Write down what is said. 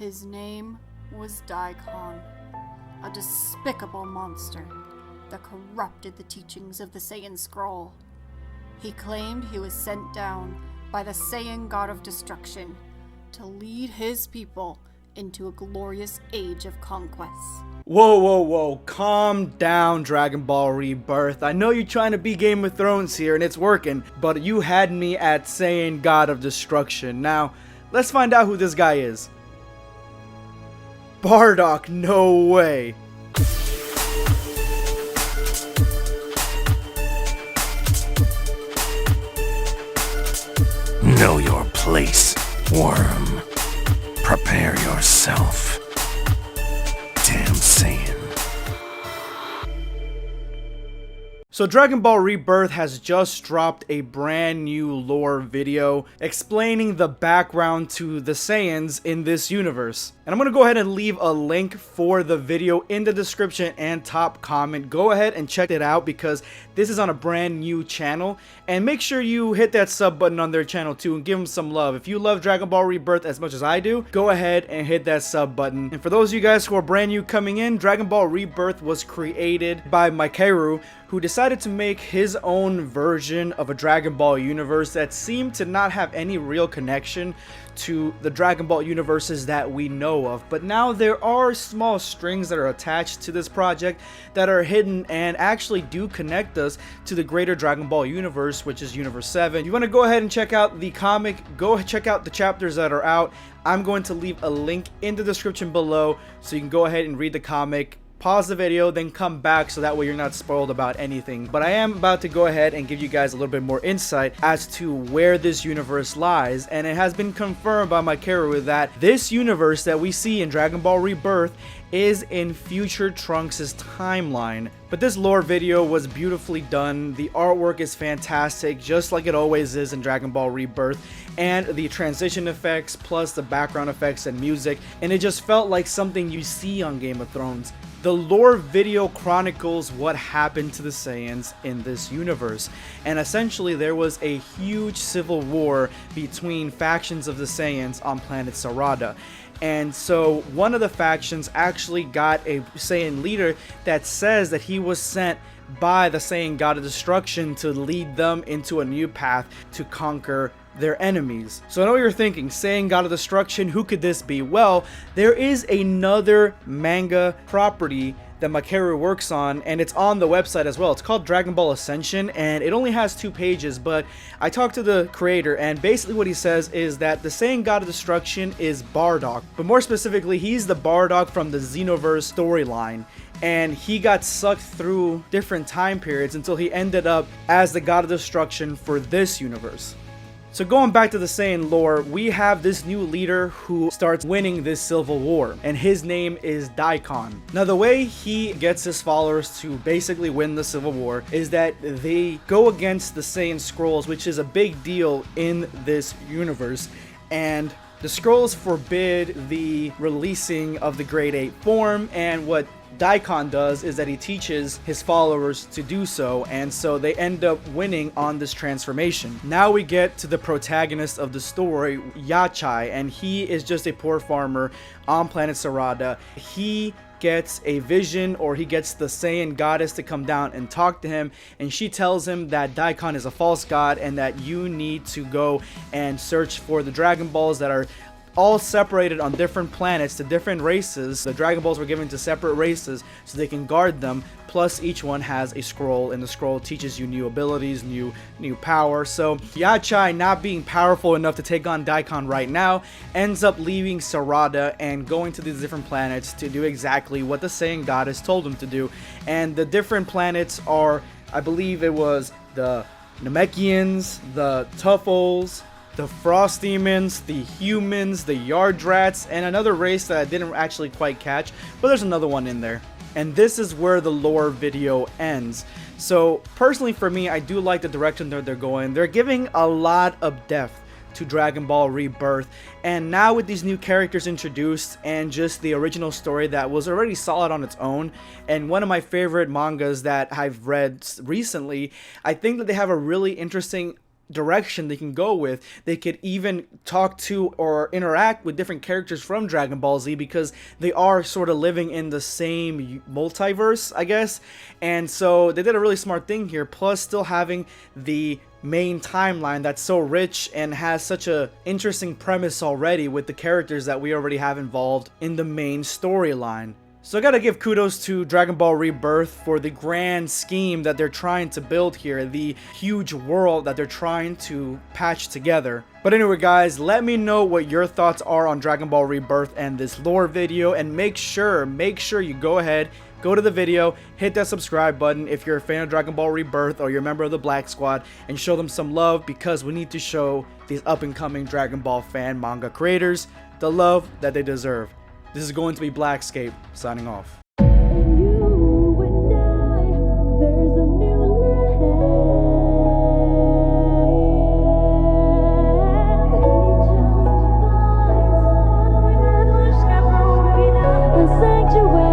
His name was Daikon, a despicable monster that corrupted the teachings of the Saiyan scroll. He claimed he was sent down by the Saiyan god of destruction to lead his people into a glorious age of conquest. Whoa, calm down, Dragon Ball Rebirth. I know you're trying to be Game of Thrones here and it's working, but you had me at Saiyan god of destruction. Now, let's find out who this guy is. Bardock, no way. Know your place, worm. Prepare yourself. Damn Saiyan. So Dragon Ball Rebirth has just dropped a brand new lore video explaining the background to the Saiyans in this universe. And I'm going to go ahead and leave a link for the video in the description and top comment. Go ahead and check it out because this is on a brand new channel. And make sure you hit that sub button on their channel too and give them some love. If you love Dragon Ball Rebirth as much as I do, go ahead and hit that sub button. And for those of you guys who are brand new coming in, Dragon Ball Rebirth was created by Hikaru, who decided to make his own version of a Dragon Ball universe that seemed to not have any real connection to the Dragon Ball universes that we know of. But now there are small strings that are attached to this project that are hidden and actually do connect us to the greater Dragon Ball universe, which is Universe 7. If you want to go ahead and check out the comic, go check out the chapters that are out. I'm going to leave a link in the description below so you can go ahead and read the comic. Pause the video, then come back so that way you're not spoiled about anything. But I am about to go ahead and give you guys a little bit more insight as to where this universe lies. And it has been confirmed by Hikaru that this universe that we see in Dragon Ball Rebirth is in future Trunks' timeline. But this lore video was beautifully done. The artwork is fantastic, just like it always is in Dragon Ball Rebirth. And the transition effects, plus the background effects and music. And it just felt like something you see on Game of Thrones. The lore video chronicles what happened to the Saiyans in this universe, and essentially there was a huge civil war between factions of the Saiyans on planet Sarada. And so one of the factions actually got a Saiyan leader that says that he was sent by the Saiyan god of destruction to lead them into a new path to conquer their enemies. So I know what you're thinking, Saiyan god of destruction, who could this be? Well, there is another manga property that Hikaru works on, and it's on the website as well. It's called Dragon Ball Ascension, and it only has 2 pages, but I talked to the creator, and basically what he says is that the Saiyan god of destruction is Bardock, but more specifically, he's the Bardock from the Xenoverse storyline. And he got sucked through different time periods until he ended up as the god of destruction for this universe. So going back to the Saiyan lore, we have this new leader who starts winning this civil war, and his name is Daikon. Now the way he gets his followers to basically win the civil war is that they go against the Saiyan scrolls, which is a big deal in this universe, and the scrolls forbid the releasing of the Grade 8 form, and what Daikon does is that he teaches his followers to do so, and so they end up winning on this transformation. Now we get to the protagonist of the story, Yachai, and he is just a poor farmer on planet Sarada. He gets a vision, or he gets the Saiyan goddess to come down and talk to him, and she tells him that Daikon is a false god and that you need to go and search for the Dragon Balls that are all separated on different planets to different races. The Dragon Balls were given to separate races so they can guard them, plus each one has a scroll, and the scroll teaches you new abilities, new power. So Yachai, not being powerful enough to take on Daikon right now, ends up leaving Sarada and going to these different planets to do exactly what the Saiyan goddess told him to do. And the different planets are, I believe it was the Namekians, the Tuffles, the Frost Demons, the Humans, the Yardrats, and another race that I didn't actually quite catch, but there's another one in there. And this is where the lore video ends. So personally for me, I do like the direction that they're going. They're giving a lot of depth to Dragon Ball Rebirth, and now with these new characters introduced and just the original story that was already solid on its own, and one of my favorite mangas that I've read recently, I think that they have a really interesting direction they can go with. They could even talk to or interact with different characters from Dragon Ball Z, because they are sort of living in the same multiverse, I guess. And so they did a really smart thing here, plus still having the main timeline that's so rich and has such a interesting premise already with the characters that we already have involved in the main storyline. So I gotta give kudos to Dragon Ball Rebirth for the grand scheme that they're trying to build here, the huge world that they're trying to patch together. But anyway guys, let me know what your thoughts are on Dragon Ball Rebirth and this lore video, and make sure you go ahead, go to the video, hit that subscribe button if you're a fan of Dragon Ball Rebirth or you're a member of the Black Squad, and show them some love, because we need to show these up and coming Dragon Ball fan manga creators the love that they deserve. This is going to be Blackscape, signing off. Sanctuary.